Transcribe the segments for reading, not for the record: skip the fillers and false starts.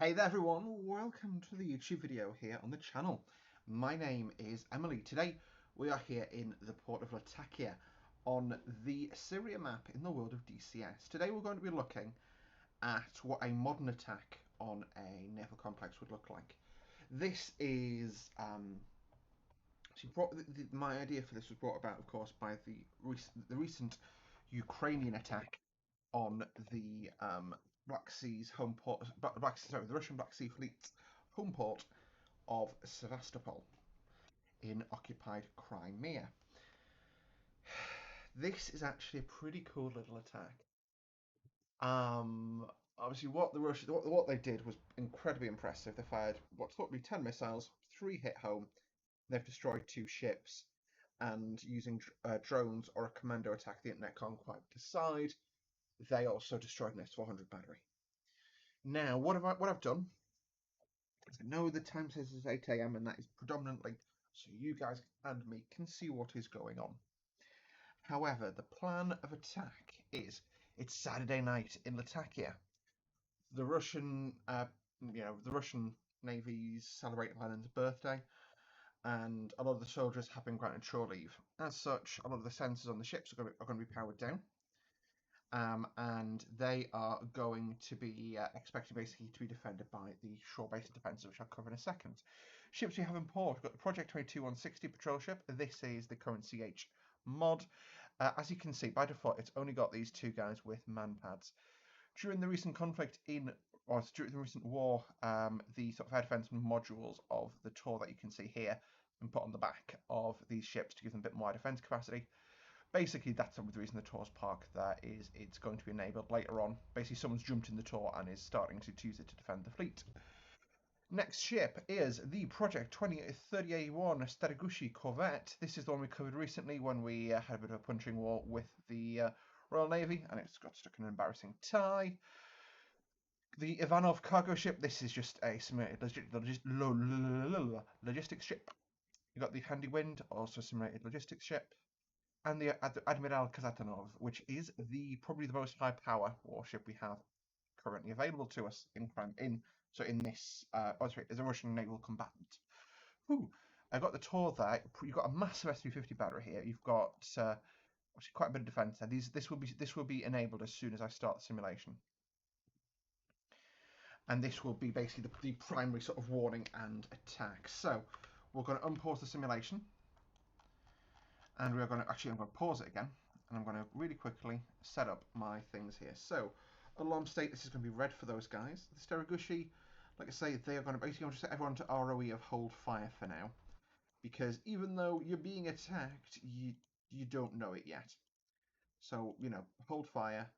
Hey there everyone, welcome to the YouTube video here on the channel. My name is Emily. Today we are here in the port of Latakia on the Syria map in the world of DCS. Today we're going to be looking at what a modern attack on a naval complex would look like. This is my idea for this was brought about, of course, by the recent Ukrainian attack on the Black Sea's home port, the Russian Black Sea Fleet's home port of Sevastopol in occupied Crimea. This is actually a pretty cool little attack. Obviously, what they did was incredibly impressive. They fired what's thought to be 10 missiles, 3 hit home. They've destroyed 2 ships, and using drones or a commando attack the internet can't quite decide. They also destroyed an S-400 battery. Now, what I've done is I know the time says it's 8 a.m. and that is predominantly so you guys and me can see what is going on. However, the plan of attack is it's Saturday night in Latakia. The Russian, the Russian Navy's celebrating Lenin's birthday, and a lot of the soldiers have been granted shore leave. As such, a lot of the sensors on the ships are going to be powered down. And they are going to be expected basically to be defended by the shore-based defences, which I'll cover in a second. Ships we have in port, we've got the Project 22-160 patrol ship. This is the current CH mod. As you can see, by default, it's only got these 2 guys with man pads. During the recent conflict during the recent war, the sort of air defence modules of the Tor that you can see here have been put on the back of these ships to give them a bit more defence capacity. Basically, that's the reason the Tor's park there is it's going to be enabled later on. Basically, someone's jumped in the Tor and is starting to use it to defend the fleet. Next ship is the Project 2031 Steregushi corvette. This is the one we covered recently when we had a bit of a punching war with the Royal Navy, and it's got stuck in an embarrassing tie. The Ivanov cargo ship. This is just a simulated logistics ship. You've got the Handy Wind, also a simulated logistics ship. And the Admiral Kazatanov, which is probably the most high power warship we have currently available to us in this as a Russian naval combatant. I've got the Tor there. You've got a massive S-350 battery here. You've got actually quite a bit of defence there. This will be enabled as soon as I start the simulation, and this will be basically the primary sort of warning and attack. So we're going to unpause the simulation. And I'm going to pause it again, and I'm going to really quickly set up my things here. So, alarm status is going to be red for those guys. The Steregushi, like I say, they are going to basically set everyone to ROE of hold fire for now, because even though you're being attacked, you don't know it yet. So, hold fire.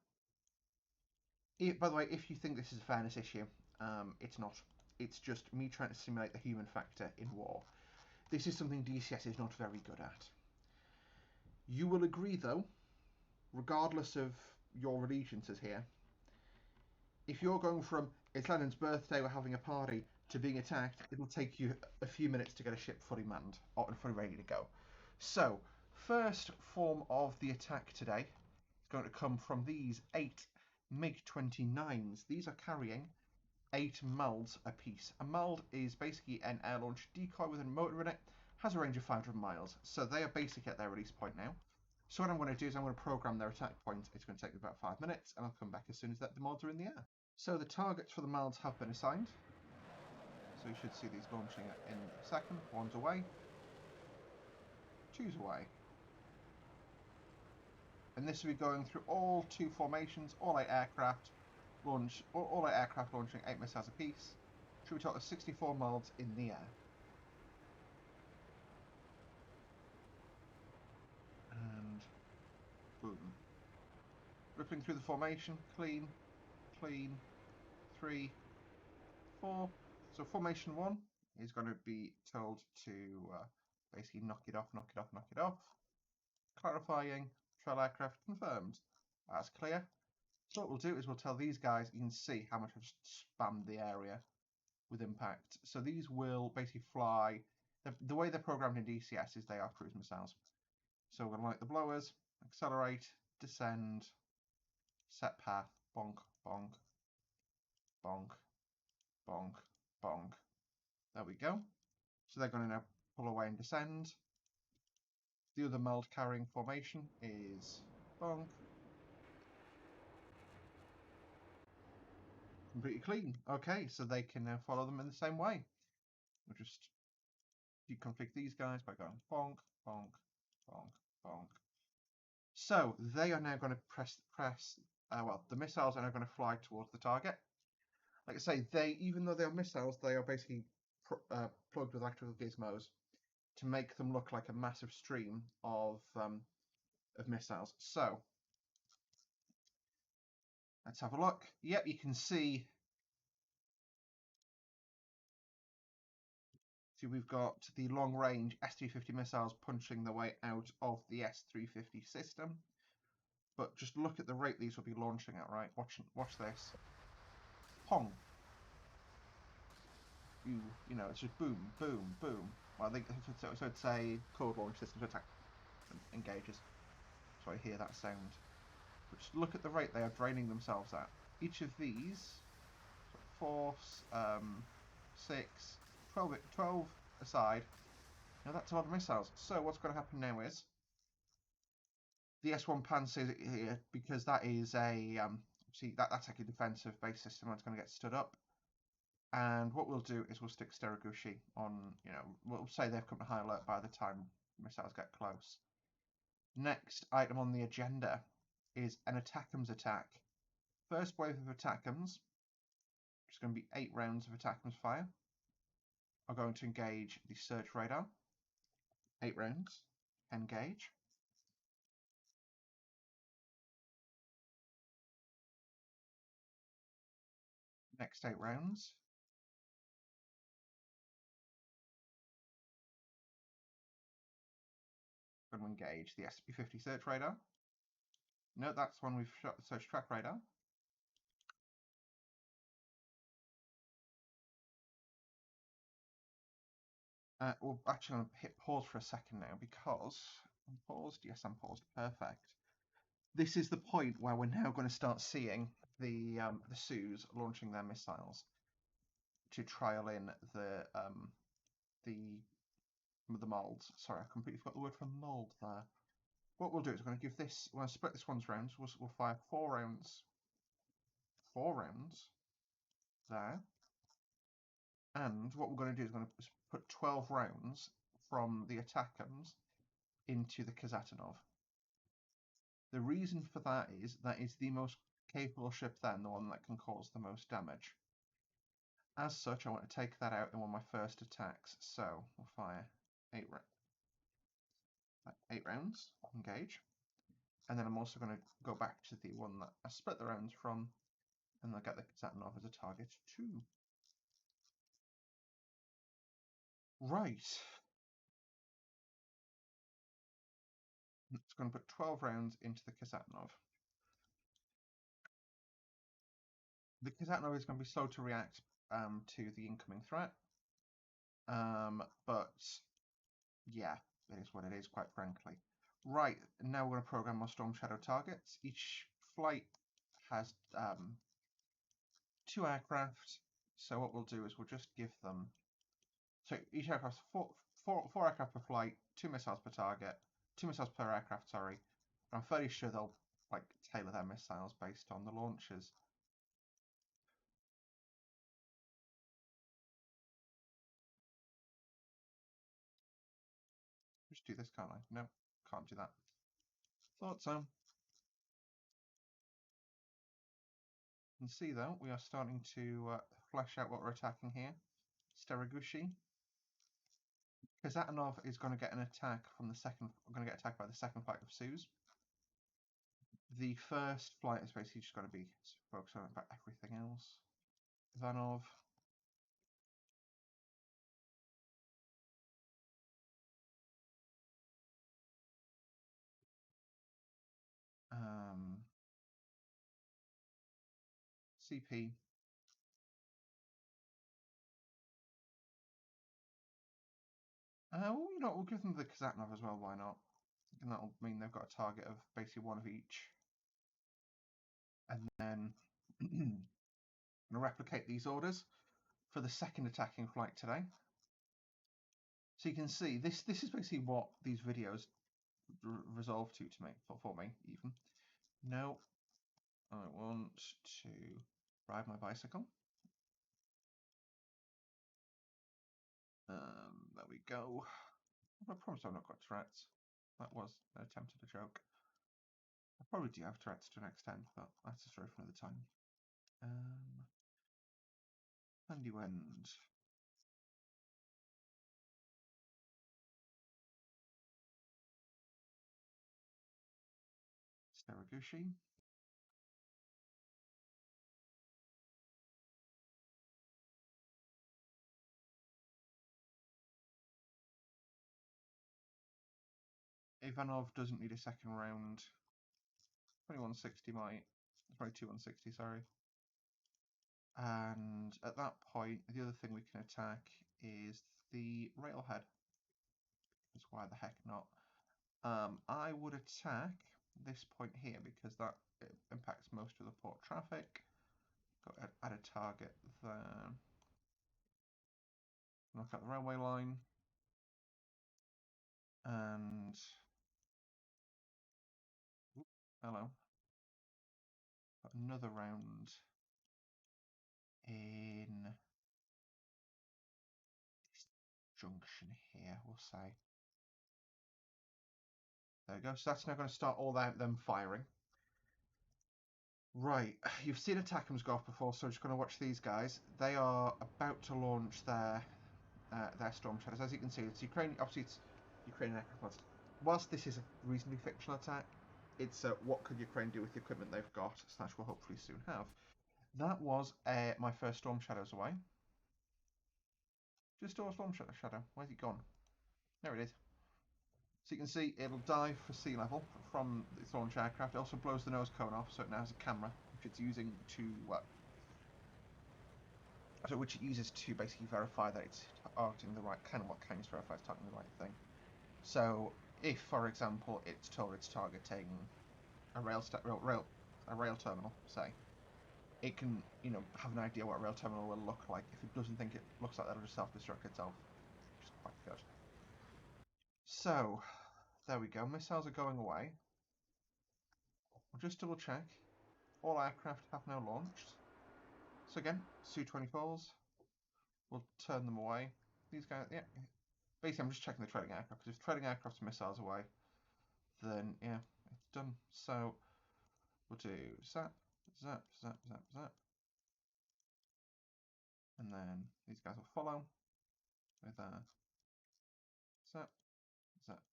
By the way, if you think this is a fairness issue, it's not. It's just me trying to simulate the human factor in war. This is something DCS is not very good at. You will agree, though, regardless of your allegiances here, if you're going from it's Lenin's birthday, we're having a party, to being attacked, it'll take you a few minutes to get a ship fully manned or fully ready to go. So, first form of the attack today is going to come from these 8 MiG-29s. These are carrying 8 MALDs apiece. A MALD is basically an air-launched decoy with a motor in it, has a range of 500 miles. So they are basically at their release point now. So what I'm going to do is I'm going to program their attack point. It's going to take me about 5 minutes, and I'll come back as soon as the MALDs are in the air. So the targets for the MALDs have been assigned. So you should see these launching in a second. 1's away. 2's away. And this will be going through all 2 formations, all 8 aircraft launching 8 missiles apiece. Should be total of 64 MALDs in the air. And boom. Ripping through the formation, clean, 3, 4. So formation 1 is going to be told to basically knock it off. Clarifying, trail aircraft confirmed. That's clear. So what we'll do is we'll tell these guys, you can see how much I've spammed the area with impact. So these will basically fly. The way they're programmed in DCS is they are cruise missiles. So we're going to light the blowers, accelerate, descend, set path, bonk, bonk, bonk, bonk, bonk. There we go. So they're going to now pull away and descend. The other meld carrying formation is bonk. Completely clean. Okay, so they can now follow them in the same way. We'll just deconfig these guys by going bonk, bonk, bonk, bonk. So they are now going to press. Well, the missiles are now going to fly towards the target. Like I say, even though they are missiles, they are basically plugged with electrical gizmos to make them look like a massive stream of missiles. So let's have a look. Yep, you can see. See, we've got the long-range S-350 missiles punching their way out of the S-350 system. But just look at the rate these will be launching at, right? Watch this. Pong. You know, it's just boom, boom, boom. Well, I think so it's a code launch system to attack engages. So I hear that sound. But just look at the rate they are draining themselves at. Each of these, 4, 6, 12 aside. Now that's a lot of missiles. So what's going to happen now is the S1 Panzer here, because that is a see that's like a defensive base system that's going to get stood up. And what we'll do is we'll stick Steragushi on, you know, we'll say they've come to high alert by the time missiles get close. Next item on the agenda is an ATACMS attack. First wave of ATACMS, which is going to be 8 rounds of ATACMS fire, are going to engage the search radar. 8 rounds, engage. Next 8 rounds. Going to engage the SP-50 search radar. No, that's one we've shot the search track radar. Well, actually, I'm going to hit pause for a second now because I'm paused. Yes, I'm paused. Perfect. This is the point where we're now going to start seeing the Sus launching their missiles to trial in the molds. Sorry, I completely forgot the word for mold there. What we'll do is we're going to give this. We're going to split this one's rounds. We'll fire 4 rounds. 4 rounds there. And what we're going to do is we're going to put 12 rounds from the ATACMS into the Kazatanov. The reason for that is the most capable ship then, the one that can cause the most damage. As such, I want to take that out in one of my first attacks. So we'll fire 8 rounds, engage. And then I'm also going to go back to the one that I split the rounds from, and I'll get the Kazatanov as a target too. Right. It's going to put 12 rounds into the Kazatanov. The Kazatanov is going to be slow to react to the incoming threat. But yeah, it is what it is, quite frankly. Right, now we're going to program our Storm Shadow targets. Each flight has 2 aircraft. So what we'll do is we'll just give them. So each aircraft has 4 aircraft per flight, 2 missiles per target, 2 missiles per aircraft. Sorry, and I'm fairly sure they'll like tailor their missiles based on the launchers. Just do this, can't I? No, can't do that. Thought so. You can see though, we are starting to flesh out what we're attacking here. Steragushi. Kazatanov is going to get an attack from the second. We're going to get attacked by the second flight of Sus. The first flight is basically just going to be focused on about everything else. Ivanov. CP. Well, you know, we'll give them the Kazatanov as well. Why not? And that'll mean they've got a target of basically 1 of each. And then I'm going to replicate these orders. for the second attacking flight today. So you can see this is basically what these videos resolve to me, for me even. No, I want to ride my bicycle. There we go. I promise I've not got Tourette's. That was an attempt at a joke. I probably do have Tourette's to an extent, but that's a story for another time. Handy Wind. Staraguchi. Ivanov doesn't need a second round. 2160 might. Probably 2160, sorry. And at that point, the other thing we can attack is the railhead. Because why the heck not? I would attack this point here because that impacts most of the port traffic. Go add a target there. Knock out the railway line. And hello. Got another round in this junction here, we'll say. There we go. So that's now going to start all them firing. Right, you've seen ATACMS go off before, so I'm just going to watch these guys. They are about to launch their Storm Shadows. As you can see, it's Ukraine. Obviously, it's Ukrainian aircraft. Whilst this is a reasonably fictional attack, it's what could Ukraine do with the equipment they've got, slash will hopefully soon have. That was my first Storm Shadows away. Just a Storm Shadow. Where's it gone? There it is. So you can see it'll dive for sea level from its launch aircraft. It also blows the nose cone off, so it now has a camera which it's using to which it uses to basically verify that it's targeting the right kind of what can verify it's targeting the right thing. So if, for example, it's told it's targeting a rail terminal, say, it can have an idea what a rail terminal will look like. If it doesn't think it looks like that, it'll just self-destruct itself, which is quite good. So there we go. Missiles are going away. We'll just double check. All aircraft have now launched. So again, Su24s. We'll turn them away. These guys, yeah. Basically, I'm just checking the trading aircraft, because if trading aircraft's missiles away, then yeah, it's done. So we'll do zap, zap, zap, zap, zap. And then these guys will follow with zap, zap,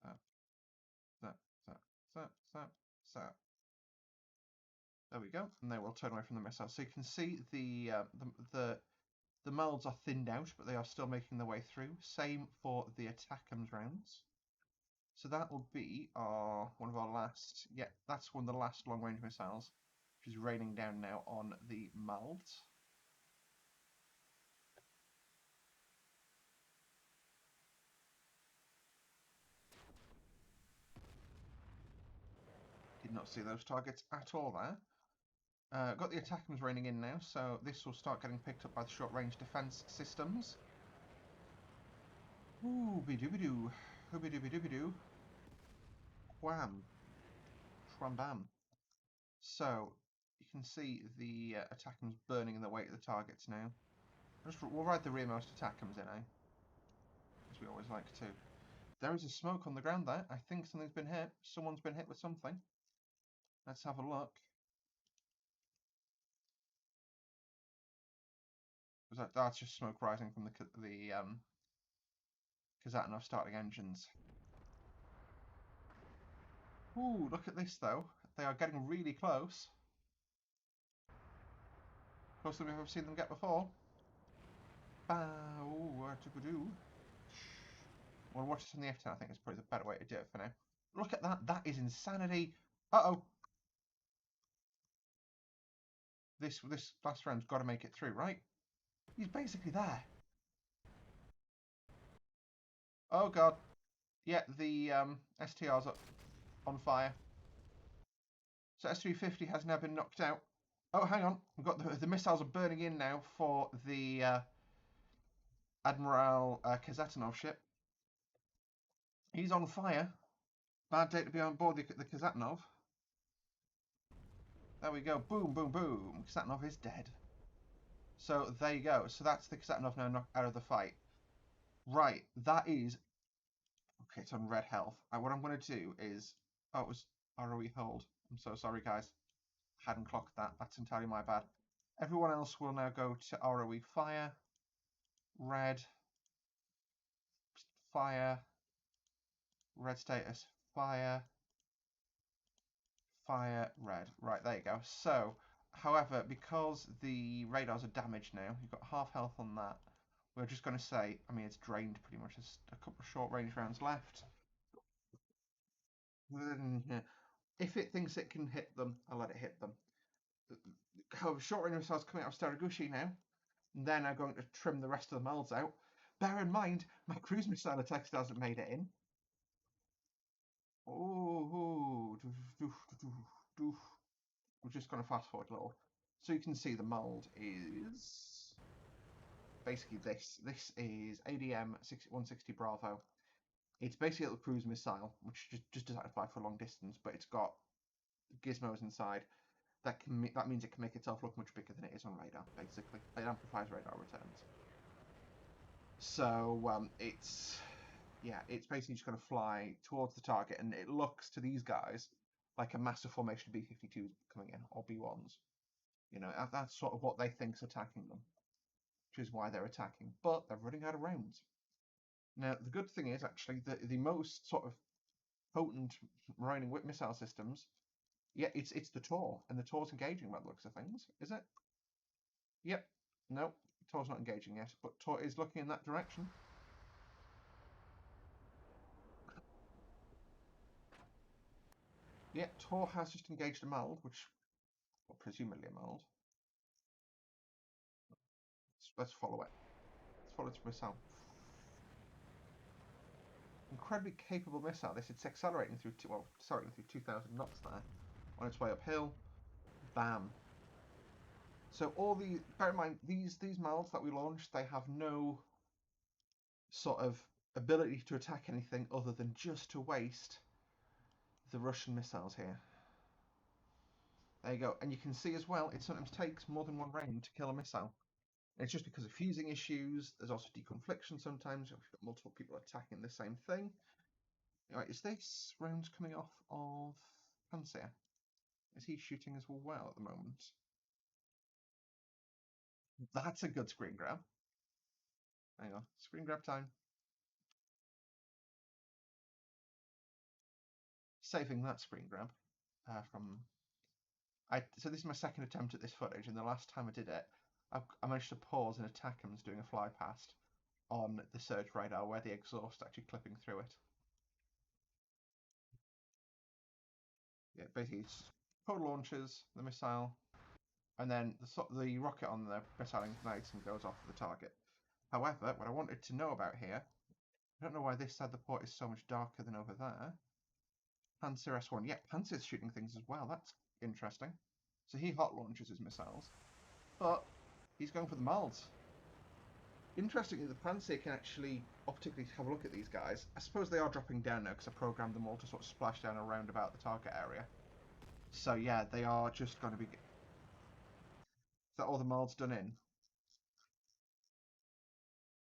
zap, zap, zap, zap, zap, zap. There we go, and they will turn away from the missiles. So you can see the molds are thinned out, but they are still making their way through. Same for the ATACMS rounds. So that will be one of our last. Yeah, that's one of the last long-range missiles, which is raining down now on the molds. Did not see those targets at all there. Got the ATACMS raining in now, so this will start getting picked up by the short-range defense systems. Ooh, be-doo-be-doo. Hooby-dooby-dooby-doo. Wham. Shwam-bam. So, you can see the ATACMS burning in the way of the targets now. We'll ride the rearmost ATACMS in, as we always like to. There is a smoke on the ground there. I think something's been hit. Someone's been hit with something. Let's have a look. That's just smoke rising from the Kazanov starting engines. Ooh, look at this though. They are getting really close. Closer than we've ever seen them get before. We'll watch this on the F10. I think it's probably the better way to do it for now. Look at that. That is insanity. Uh-oh. This last round's got to make it through, right? He's basically there. Oh god. Yeah, the STR's up on fire. So S350 has now been knocked out. Oh, hang on. We've got the missiles are burning in now for the Admiral Kazatanov ship. He's on fire. Bad day to be on board the Kazatanov. There we go. Boom, boom, boom. Kazatanov is dead. So there you go. So that's the Kazatanov now knocked out of the fight. Right, that is... Okay, it's on red health. What I'm going to do is... Oh, it was ROE hold. I'm so sorry, guys. Hadn't clocked that. That's entirely my bad. Everyone else will now go to ROE fire. Red. Fire. Red status. Fire. Fire. Red. Right, there you go. So, however, because the radars are damaged now, you've got half health on that. We're just going to say, I mean, it's drained pretty much. There's a couple of short range rounds left. If it thinks it can hit them, I'll let it hit them. However, short range missiles coming out of Staraguchi now. Then I'm going to trim the rest of the molds out. Bear in mind, my cruise missile attack still hasn't made it in. Oh, we're just going to fast forward a little. So you can see the mold is basically this. This is ADM 160 Bravo. It's basically a little cruise missile, which just doesn't fly for a long distance, but it's got gizmos inside. That means it can make itself look much bigger than it is on radar, basically. It amplifies radar returns. So it's basically just going to fly towards the target, and it looks to these guys like a massive formation of B-52s coming in, or B-1s. You know, that's sort of what they think's attacking them, which is why they're attacking. But they're running out of rounds. Now, the good thing is, actually, that the most sort of potent Marine missile systems, yeah, it's the Tor, and the Tor's engaging by the looks of things, is it? Yep. No, Tor's not engaging yet, but Tor is looking in that direction. Yeah, Tor has just engaged a mold, which, well, presumably a mold. Let's follow it. Let's follow its missile. Incredibly capable missile. This it's accelerating through 2,000 knots there, on its way uphill. Bam. So all the, bear in mind, these molds that we launched, they have no sort of ability to attack anything other than just to waste the Russian missiles here. There you go. And you can see as well, it sometimes takes more than one round to kill a missile. And it's just because of fusing issues. There's also deconfliction sometimes. If you've got multiple people attacking the same thing. Right, is this round coming off of Panzer? Is he shooting as well at the moment? That's a good screen grab. Hang on, screen grab time. Saving that screen grab so this is my second attempt at this footage, and the last time I did it, I managed to pause and attack him doing a fly past on the surge radar where the exhaust actually clipping through it. Yeah, basically it's total launches the missile, and then the rocket on the missile ignites and goes off the target. However, what I wanted to know about here, I don't know why this side of the port is so much darker than over there. Panzer S1, yeah, Panzer's shooting things as well. That's interesting. So he hot launches his missiles, but he's going for the molds. Interestingly, the Panzer can actually optically have a look at these guys. I suppose they are dropping down now because I programmed them all to sort of splash down around about the target area. So yeah, they are just going to be... Is that all the molds done in?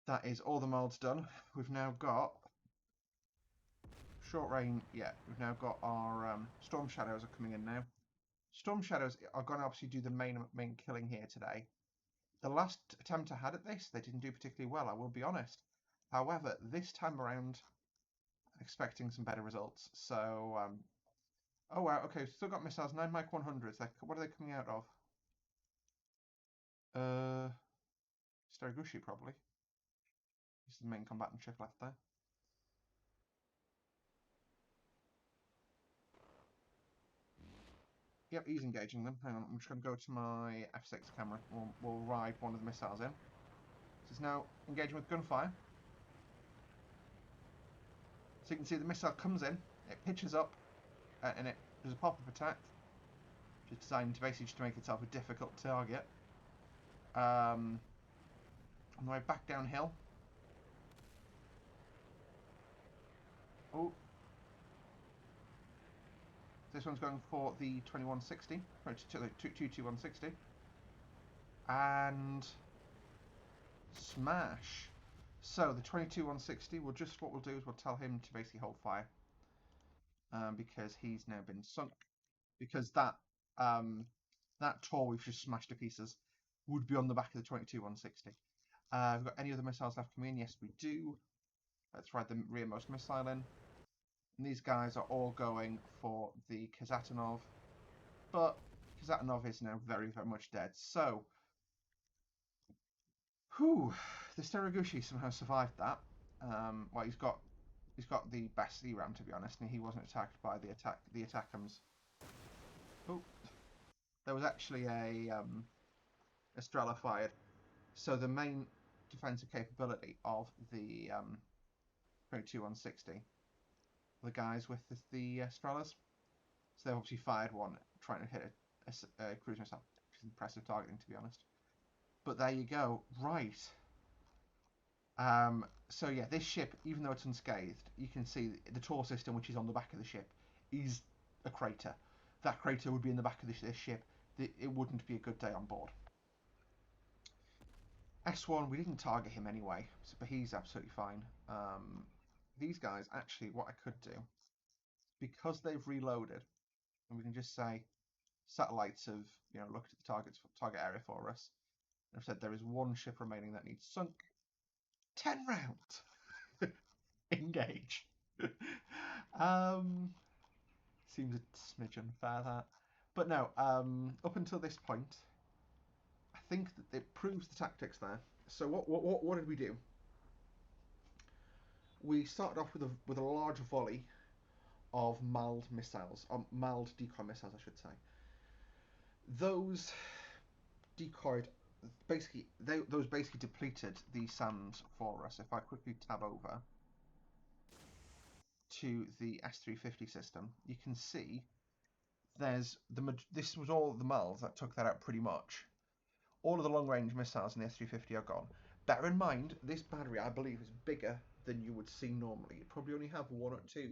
That is all the molds done. We've now got... Short range, yeah, we've now got our Storm Shadows are coming in now. Storm Shadows are going to obviously do the main killing here today. The last attempt I had at this, they didn't do particularly well, I will be honest. However, this time around, I'm expecting some better results. So, oh wow, okay, still got missiles, 9 Mike 100s. What are they coming out of? Staraguchi, probably. This is the main combatant ship left there. Yep, he's engaging them. Hang on, I'm just going to go to my F6 camera. We'll ride one of the missiles in. This is now engaging with gunfire. So you can see the missile comes in, it pitches up, and it does a pop-up attack, which is designed to basically just to make itself a difficult target. On the way back downhill, Oh, this one's going for the 2160, 22160, and smash. So the 22160, what we'll do is we'll tell him to basically hold fire, because he's now been sunk. Because that tor we've just smashed to pieces would be on the back of the 22160. We've got any other missiles left coming in? Yes, we do. Let's ride the rearmost missile in. And these guys are all going for the Kazatanov, but Kazatanov is now very, very much dead. So, the Steregushi somehow survived that. Well, he's got the best ERAM, to be honest, and he wasn't attacked by the Attackums. Oh, there was actually a Estrella fired. So the main defensive capability of the 22160, the guys with the Estrellas. So they've obviously fired one trying to hit a cruise missile. It's impressive targeting, to be honest. But there you go. Right. So yeah, this ship, even though it's unscathed, you can see the tor system, which is on the back of the ship, is a crater. That crater would be in the back of this ship. It wouldn't be a good day on board. S1, we didn't target him anyway, but he's absolutely fine. These guys, actually, what I could do, because they've reloaded, and we can just say satellites have looked at the target area for us. I've said there is one ship remaining that needs sunk. 10 rounds. Engage. Seems a smidge unfair, that. But no, up until this point, I think that it proves the tactics there. So what did we do? We started off with a large volley of mild missiles, mild decoy missiles, I should say. Those decoyed, those basically depleted the SAMs for us. If I quickly tab over to the S350 system, you can see this was all the miles that took that out pretty much. All of the long-range missiles in the S350 are gone. Bear in mind, this battery, I believe, is bigger than you would see normally. You'd probably only have one or two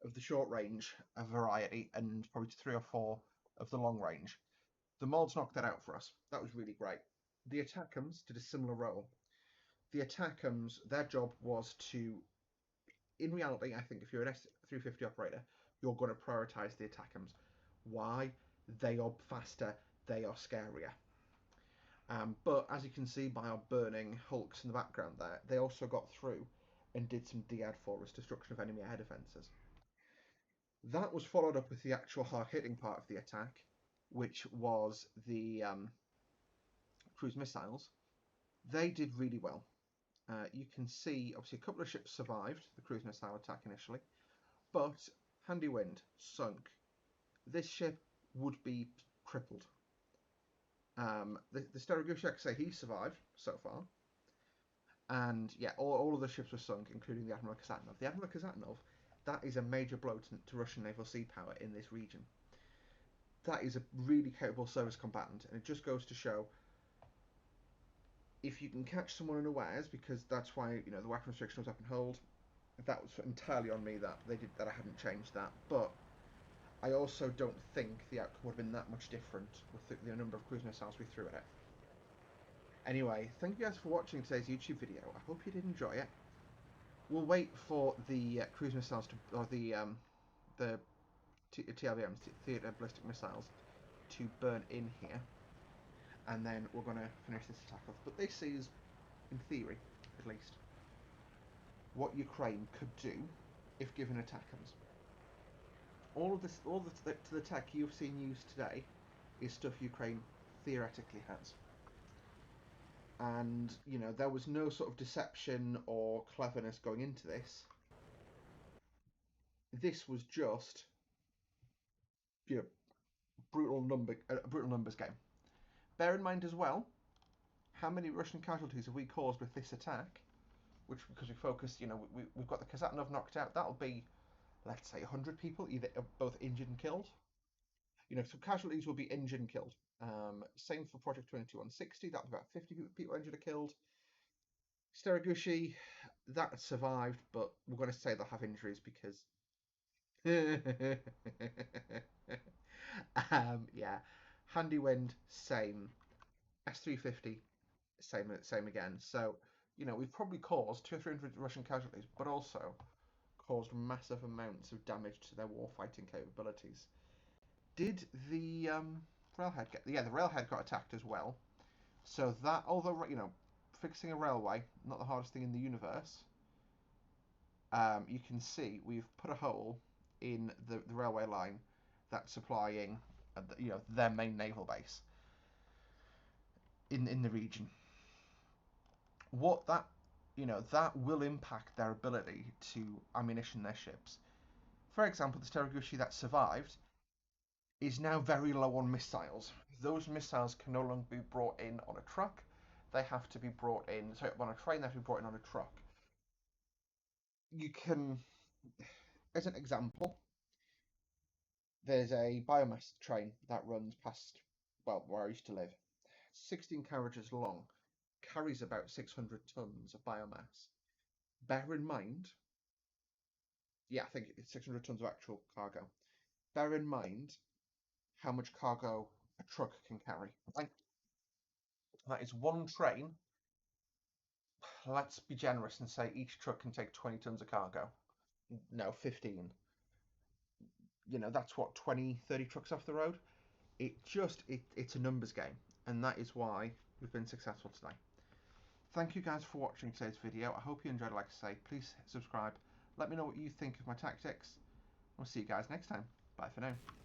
of the short-range variety and probably 3 or 4 of the long-range. The mods knocked that out for us. That was really great. The Attackums did a similar role. The Attackums, their job was to, in reality, I think if you're an S350 operator, you're going to prioritize the Attackums. Why? They are faster, they are scarier. But as you can see by our burning hulks in the background there, they also got through and did some DAD for us, destruction of enemy air defences. That was followed up with the actual hard-hitting part of the attack, which was the cruise missiles. They did really well. You can see, obviously, a couple of ships survived the cruise missile attack initially, but Handy Wind sunk. This ship would be crippled. The Steregushi, I say, he survived so far. And yeah, all of the ships were sunk, including the Admiral Kazatanov. The Admiral Kazatanov, that is a major blow to Russian naval sea power in this region. That is a really capable service combatant, and it just goes to show, if you can catch someone unawares, because that's why the weapon restriction was up and hold. That was entirely on me that I hadn't changed that, but I also don't think the outcome would have been that much different with the number of cruise missiles we threw at it. Anyway, thank you guys for watching today's YouTube video. I hope you did enjoy it. We'll wait for the cruise missiles or the TLBMs, theatre ballistic missiles, to burn in here, and then we're going to finish this attack off. But this is, in theory, at least, what Ukraine could do if given attackers. All the tech you've seen used today is stuff Ukraine theoretically has. And, there was no sort of deception or cleverness going into this. This was just, brutal numbers game. Bear in mind as well, how many Russian casualties have we caused with this attack? Which, because we focused, we've got the Kazatanov knocked out. That'll be, let's say, 100 people, either both injured and killed. So casualties will be injured and killed. Same for Project 22160. That'll be about 50 people injured or killed. Steregushi, that survived, but we're going to say they'll have injuries because. Yeah, Handy Wind, same. S350, same again. So, we've probably caused 200 or 300 Russian casualties, but also caused massive amounts of damage to their warfighting capabilities. Did the railhead get? Yeah, the railhead got attacked as well. So that, although fixing a railway not the hardest thing in the universe, you can see we've put a hole in the railway line that's supplying, their main naval base in the region. What that will impact their ability to ammunition their ships. For example, the Steriguchi that survived is now very low on missiles. Those missiles can no longer be brought in on a truck. They have to be brought in, sorry, on a train. They have to be brought in on a truck. You can, as an example, there's a biomass train that runs past, well, where I used to live. 16 carriages long, carries about 600 tons of biomass. Bear in mind, yeah, I think it's 600 tons of actual cargo. Bear in mind how much cargo a truck can carry. That is one train. Let's be generous and say each truck can take 20 tons of cargo. No, 15. That's what, 20, 30 trucks off the road? It's a numbers game, and that is why we've been successful today. Thank you guys for watching today's video. I hope you enjoyed. Like I say, please subscribe. Let me know what you think of my tactics. We'll see you guys next time. Bye for now.